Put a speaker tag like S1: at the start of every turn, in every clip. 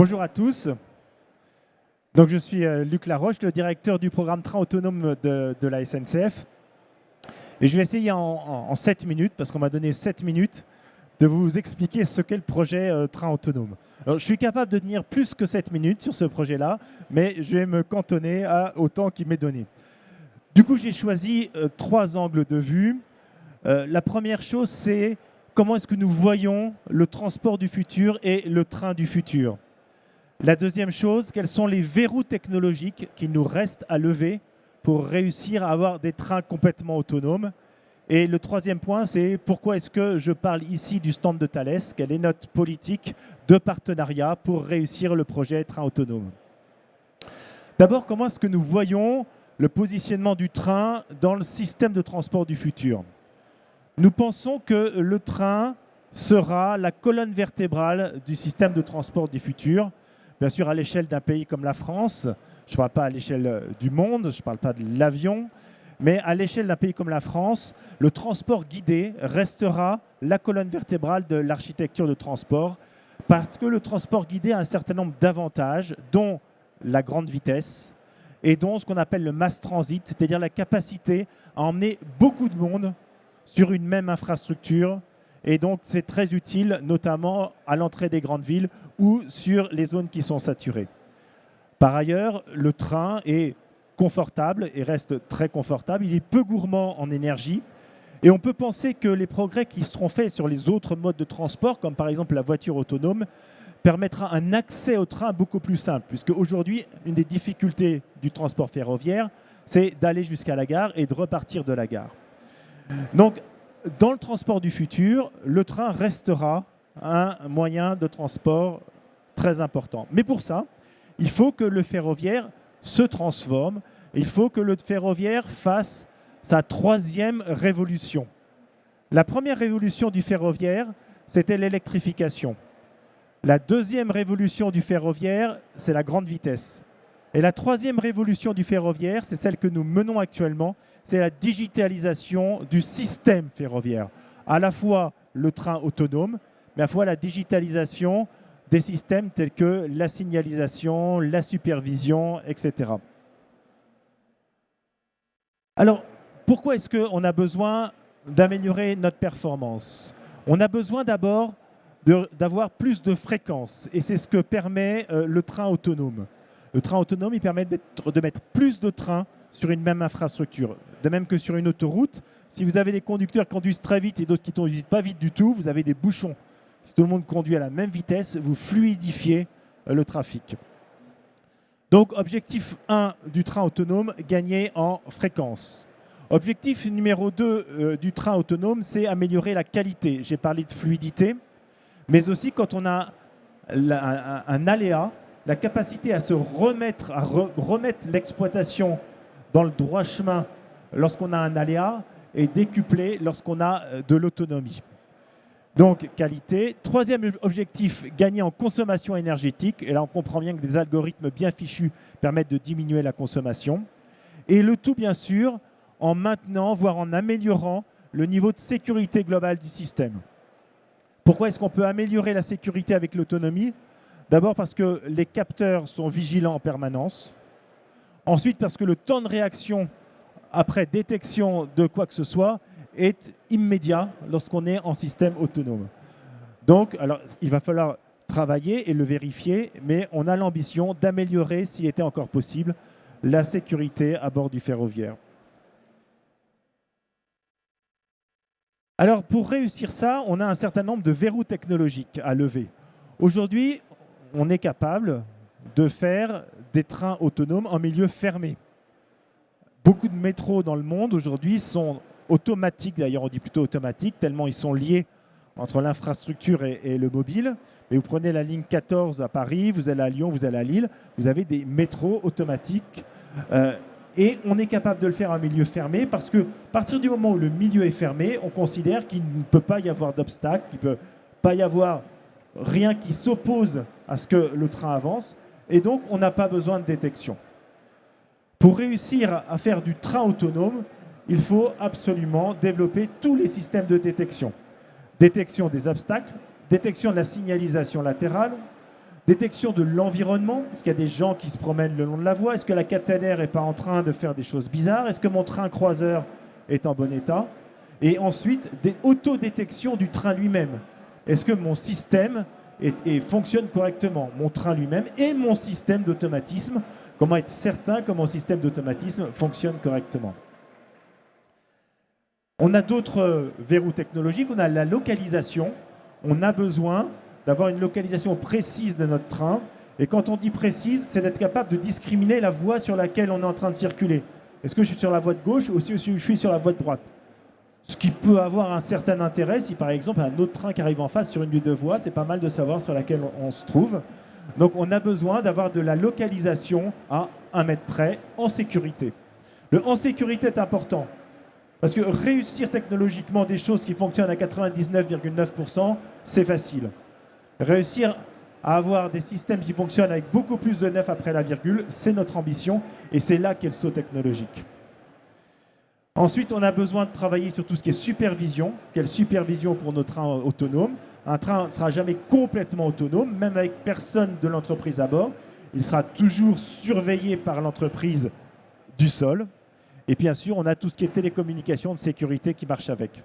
S1: Bonjour à tous. Donc, je suis Luc Laroche, le directeur du programme Train autonome de la SNCF. Et je vais essayer en 7 minutes, parce qu'on m'a donné 7 minutes, de vous expliquer ce qu'est le projet Train autonome. Alors, je suis capable de tenir plus que 7 minutes sur ce projet-là, mais je vais me cantonner au temps qui m'est donné. Du coup, j'ai choisi 3 angles de vue. La première chose, c'est comment est-ce que nous voyons le transport du futur et le train du futur. La deuxième chose, quels sont les verrous technologiques qu'il nous reste à lever pour réussir à avoir des trains complètement autonomes. Et le troisième point, c'est pourquoi est-ce que je parle ici du stand de Thales, quelle est notre politique de partenariat pour réussir le projet train autonome. D'abord, comment est-ce que nous voyons le positionnement du train dans le système de transport du futur? Nous pensons que le train sera la colonne vertébrale du système de transport du futur. Bien sûr, à l'échelle d'un pays comme la France, je ne parle pas à l'échelle du monde, je ne parle pas de l'avion, mais à l'échelle d'un pays comme la France, le transport guidé restera la colonne vertébrale de l'architecture de transport parce que le transport guidé a un certain nombre d'avantages, dont la grande vitesse et dont ce qu'on appelle le mass transit, c'est-à-dire la capacité à emmener beaucoup de monde sur une même infrastructure. Et donc, c'est très utile, notamment à l'entrée des grandes villes ou sur les zones qui sont saturées. Par ailleurs, le train est confortable et reste très confortable. Il est peu gourmand en énergie. Et on peut penser que les progrès qui seront faits sur les autres modes de transport, comme par exemple la voiture autonome, permettra un accès au train beaucoup plus simple. Puisque aujourd'hui, une des difficultés du transport ferroviaire, c'est d'aller jusqu'à la gare et de repartir de la gare. Donc, dans le transport du futur, le train restera un moyen de transport très important. Mais pour ça, il faut que le ferroviaire se transforme. Il faut que le ferroviaire fasse sa 3e révolution. La première révolution du ferroviaire, c'était l'électrification. La 2e révolution du ferroviaire, c'est la grande vitesse. Et la 3e révolution du ferroviaire, c'est celle que nous menons actuellement, c'est la digitalisation du système ferroviaire. À la fois le train autonome, mais à la fois la digitalisation des systèmes tels que la signalisation, la supervision, etc. Alors, pourquoi est-ce qu'on a besoin d'améliorer notre performance? On a besoin d'abord d'avoir plus de fréquences, et c'est ce que permet le train autonome. Le train autonome, il permet de mettre plus de trains sur une même infrastructure. De même que sur une autoroute, si vous avez des conducteurs qui conduisent très vite et d'autres qui ne conduisent pas vite du tout, vous avez des bouchons. Si tout le monde conduit à la même vitesse, vous fluidifiez le trafic. Donc, objectif 1 du train autonome, gagner en fréquence. Objectif numéro 2 du train autonome, c'est améliorer la qualité. J'ai parlé de fluidité, mais aussi quand on a un aléa, la capacité à remettre l'exploitation dans le droit chemin lorsqu'on a un aléa est décuplée lorsqu'on a de l'autonomie. Donc, qualité. 3e objectif, gagner en consommation énergétique. Et là, on comprend bien que des algorithmes bien fichus permettent de diminuer la consommation. Et le tout, bien sûr, en maintenant, voire en améliorant le niveau de sécurité globale du système. Pourquoi est-ce qu'on peut améliorer la sécurité avec l'autonomie? D'abord parce que les capteurs sont vigilants en permanence. Ensuite, parce que le temps de réaction après détection de quoi que ce soit est immédiat lorsqu'on est en système autonome. Donc, alors, il va falloir travailler et le vérifier, mais on a l'ambition d'améliorer, s'il était encore possible, la sécurité à bord du ferroviaire. Alors, pour réussir ça, on a un certain nombre de verrous technologiques à lever. Aujourd'hui, on est capable de faire des trains autonomes en milieu fermé. Beaucoup de métros dans le monde aujourd'hui sont automatiques, d'ailleurs on dit plutôt automatiques, tellement ils sont liés entre l'infrastructure et le mobile. Mais vous prenez la ligne 14 à Paris, vous allez à Lyon, vous allez à Lille, vous avez des métros automatiques. Et on est capable de le faire en milieu fermé parce que, à partir du moment où le milieu est fermé, on considère qu'il ne peut pas y avoir d'obstacle, qu'il ne peut pas y avoir rien qui s'oppose à ce que le train avance. Et donc, on n'a pas besoin de détection. Pour réussir à faire du train autonome, il faut absolument développer tous les systèmes de détection. Détection des obstacles, détection de la signalisation latérale, Détection de l'environnement, est-ce qu'il y a des gens qui se promènent le long de la voie? Est-ce que la caténaire n'est pas en train de faire des choses bizarres? Est-ce que mon train croiseur est en bon état? Et ensuite, des autodétections du train lui-même. Est-ce que mon système fonctionne correctement? Mon train lui-même et mon système d'automatisme. Comment être certain que mon système d'automatisme fonctionne correctement? On a d'autres verrous technologiques. On a la localisation. On a besoin d'avoir une localisation précise de notre train. Et quand on dit précise, c'est d'être capable de discriminer la voie sur laquelle on est en train de circuler. Est-ce que je suis sur la voie de gauche ou si je suis sur la voie de droite? Ce qui peut avoir un certain intérêt si par exemple un autre train qui arrive en face sur une ligne de voie, c'est pas mal de savoir sur laquelle on se trouve. Donc on a besoin d'avoir de la localisation à 1 mètre près en sécurité. Le en sécurité est important parce que réussir technologiquement des choses qui fonctionnent à 99,9%, c'est facile. Réussir à avoir des systèmes qui fonctionnent avec beaucoup plus de 9 après la virgule, c'est notre ambition et c'est là qu'est le saut technologique. Ensuite, on a besoin de travailler sur tout ce qui est supervision. Quelle supervision pour nos trains autonomes? Un train ne sera jamais complètement autonome, même avec personne de l'entreprise à bord. Il sera toujours surveillé par l'entreprise du sol. Et bien sûr, on a tout ce qui est télécommunication de sécurité qui marche avec.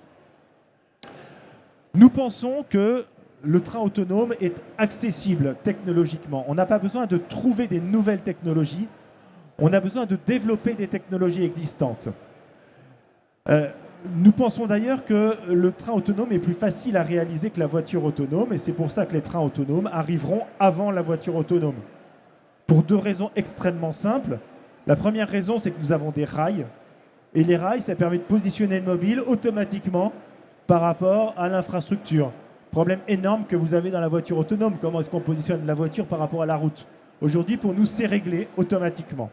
S1: Nous pensons que le train autonome est accessible technologiquement. On n'a pas besoin de trouver des nouvelles technologies. On a besoin de développer des technologies existantes. Nous pensons d'ailleurs que le train autonome est plus facile à réaliser que la voiture autonome et c'est pour ça que les trains autonomes arriveront avant la voiture autonome. Pour 2 raisons extrêmement simples. La première raison, c'est que nous avons des rails et les rails, ça permet de positionner le mobile automatiquement par rapport à l'infrastructure. Problème énorme que vous avez dans la voiture autonome. Comment est-ce qu'on positionne la voiture par rapport à la route? Aujourd'hui, pour nous, c'est réglé automatiquement.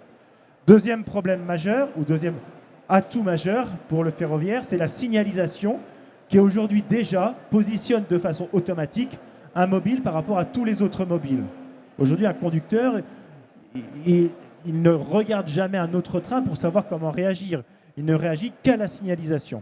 S1: Deuxième problème majeur, ou deuxième atout majeur pour le ferroviaire, c'est la signalisation qui aujourd'hui déjà positionne de façon automatique un mobile par rapport à tous les autres mobiles. Aujourd'hui, un conducteur, il ne regarde jamais un autre train pour savoir comment réagir. Il ne réagit qu'à la signalisation.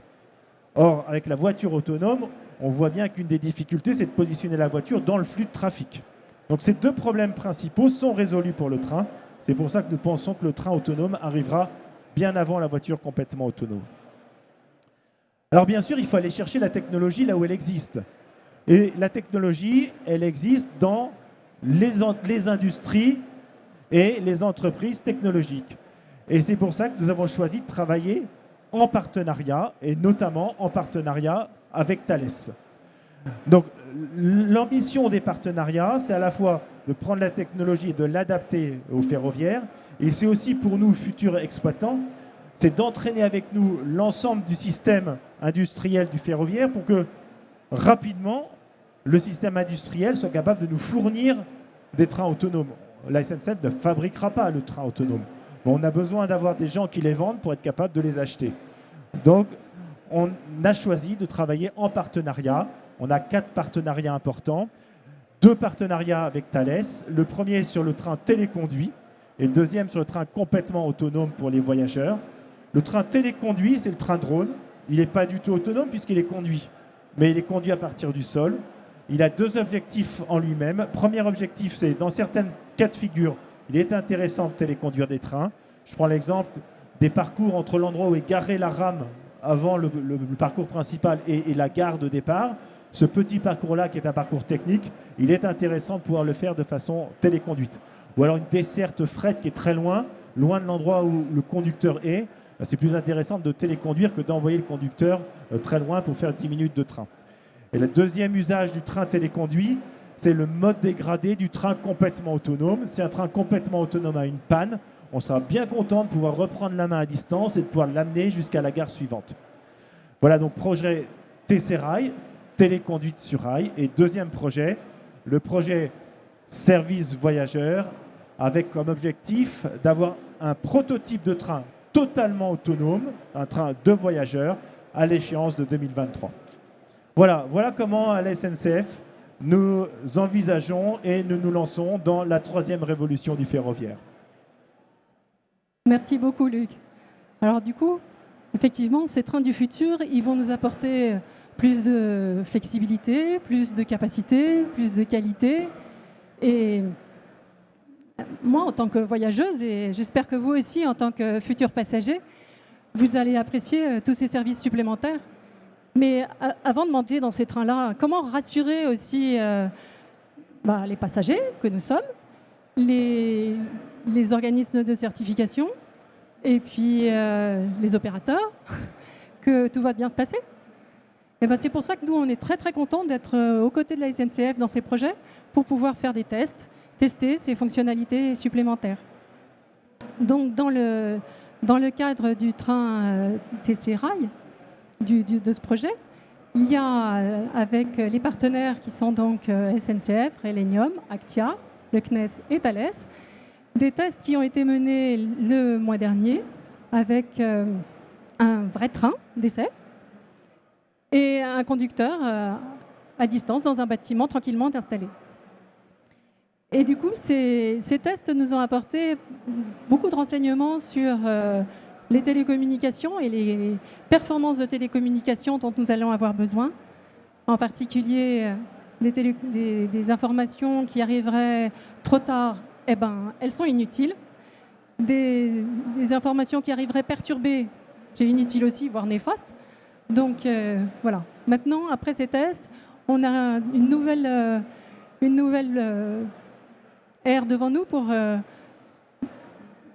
S1: Or, avec la voiture autonome, on voit bien qu'une des difficultés, c'est de positionner la voiture dans le flux de trafic. Donc ces 2 problèmes principaux sont résolus pour le train. C'est pour ça que nous pensons que le train autonome arrivera bien avant la voiture complètement autonome. Alors bien sûr, il faut aller chercher la technologie là où elle existe. Et la technologie, elle existe dans les industries et les entreprises technologiques. Et c'est pour ça que nous avons choisi de travailler en partenariat, et notamment en partenariat avec Thales. Donc l'ambition des partenariats, c'est à la fois de prendre la technologie et de l'adapter aux ferroviaires, et c'est aussi pour nous, futurs exploitants, c'est d'entraîner avec nous l'ensemble du système industriel du ferroviaire pour que rapidement, le système industriel soit capable de nous fournir des trains autonomes. La SNCF ne fabriquera pas le train autonome. Mais on a besoin d'avoir des gens qui les vendent pour être capable de les acheter. Donc, on a choisi de travailler en partenariat. On a 4 partenariats importants. 2 partenariats avec Thales. Le premier sur le train téléconduit et le deuxième sur le train complètement autonome pour les voyageurs. Le train téléconduit, c'est le train drone. Il n'est pas du tout autonome puisqu'il est conduit. Mais il est conduit à partir du sol. Il a 2 objectifs en lui-même. Premier objectif, c'est dans certains cas de figure, il est intéressant de téléconduire des trains. Je prends l'exemple des parcours entre l'endroit où est garée la rame avant le parcours principal et la gare de départ. Ce petit parcours-là, qui est un parcours technique, il est intéressant de pouvoir le faire de façon téléconduite. Ou alors une desserte fret qui est très loin de l'endroit où le conducteur est. C'est plus intéressant de téléconduire que d'envoyer le conducteur très loin pour faire 10 minutes de train. Et le deuxième usage du train téléconduit, c'est le mode dégradé du train complètement autonome. Si un train complètement autonome a une panne, on sera bien content de pouvoir reprendre la main à distance et de pouvoir l'amener jusqu'à la gare suivante. Voilà donc projet TC Rail, téléconduite sur rail. Et deuxième projet, le projet service voyageur, avec comme objectif d'avoir un prototype de train totalement autonome, un train de voyageurs, à l'échéance de 2023. Voilà comment à la SNCF, nous envisageons et nous nous lançons dans la 3e révolution du ferroviaire.
S2: Merci beaucoup, Luc. Alors du coup, effectivement, ces trains du futur, ils vont nous apporter plus de flexibilité, plus de capacité, plus de qualité. Et moi, en tant que voyageuse, et j'espère que vous aussi, en tant que futur passager, vous allez apprécier tous ces services supplémentaires. Mais avant de monter dans ces trains-là, comment rassurer aussi les passagers que nous sommes, les organismes de certification et puis les opérateurs que tout va bien se passer? Et c'est pour ça que nous, on est très très contents d'être aux côtés de la SNCF dans ces projets pour pouvoir faire des tests, tester ces fonctionnalités supplémentaires. Donc dans le cadre du train TC Rail, de ce projet, il y a avec les partenaires qui sont donc SNCF, Rélenium, Actia, le CNES et Thales, des tests qui ont été menés le mois dernier avec un vrai train d'essai et un conducteur à distance dans un bâtiment tranquillement installé. Et du coup, ces tests nous ont apporté beaucoup de renseignements sur les télécommunications et les performances de télécommunications dont nous allons avoir besoin, en particulier des informations qui arriveraient trop tard, elles sont inutiles. Des informations qui arriveraient perturbées, c'est inutile aussi, voire néfaste. Donc voilà. Maintenant, après ces tests, on a une nouvelle ère devant nous pour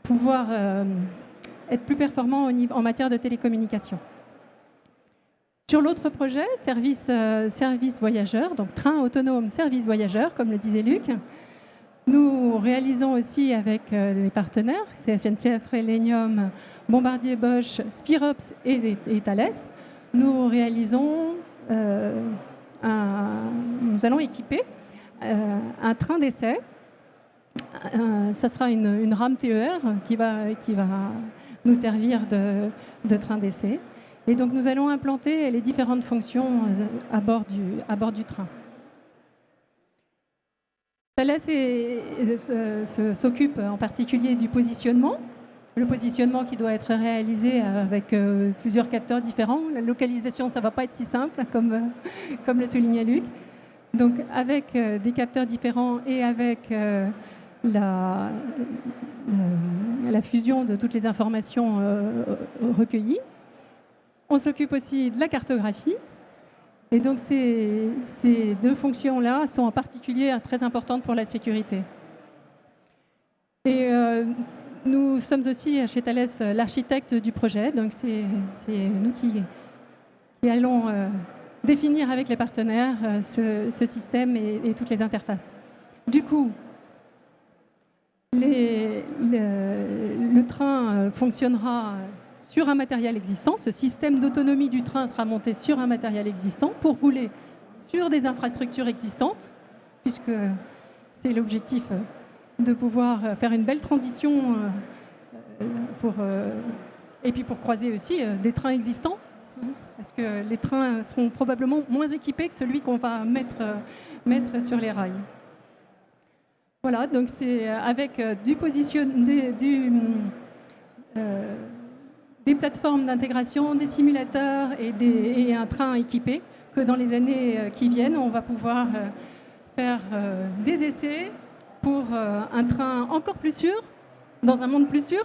S2: pouvoir être plus performant en matière de télécommunication. Sur l'autre projet, service voyageur, donc train autonome service voyageur, comme le disait Luc, nous réalisons aussi avec les partenaires, c'est SNCF, Rélenium, Bombardier, Bosch, Spirops et Thales. Nous réalisons, nous allons équiper un train d'essai. Ça sera une rame TER qui va nous servir de train d'essai. Et donc nous allons implanter les différentes fonctions à bord du train. Thales s'occupe en particulier du positionnement. Le positionnement qui doit être réalisé avec plusieurs capteurs différents. La localisation, ça ne va pas être si simple, comme le soulignait Luc. Donc avec des capteurs différents et avec la fusion de toutes les informations recueillies. On s'occupe aussi de la cartographie. Et donc ces deux fonctions-là sont en particulier très importantes pour la sécurité. Et nous sommes aussi chez Thales l'architecte du projet. Donc c'est nous qui allons définir avec les partenaires ce système et toutes les interfaces. Du coup, le train fonctionnera sur un matériel existant. Ce système d'autonomie du train sera monté sur un matériel existant pour rouler sur des infrastructures existantes, puisque c'est l'objectif de pouvoir faire une belle transition et puis pour croiser aussi des trains existants, parce que les trains seront probablement moins équipés que celui qu'on va mettre sur les rails. Voilà, donc c'est avec des plateformes d'intégration, des simulateurs et un train équipé que dans les années qui viennent, on va pouvoir faire des essais pour un train encore plus sûr, dans un monde plus sûr,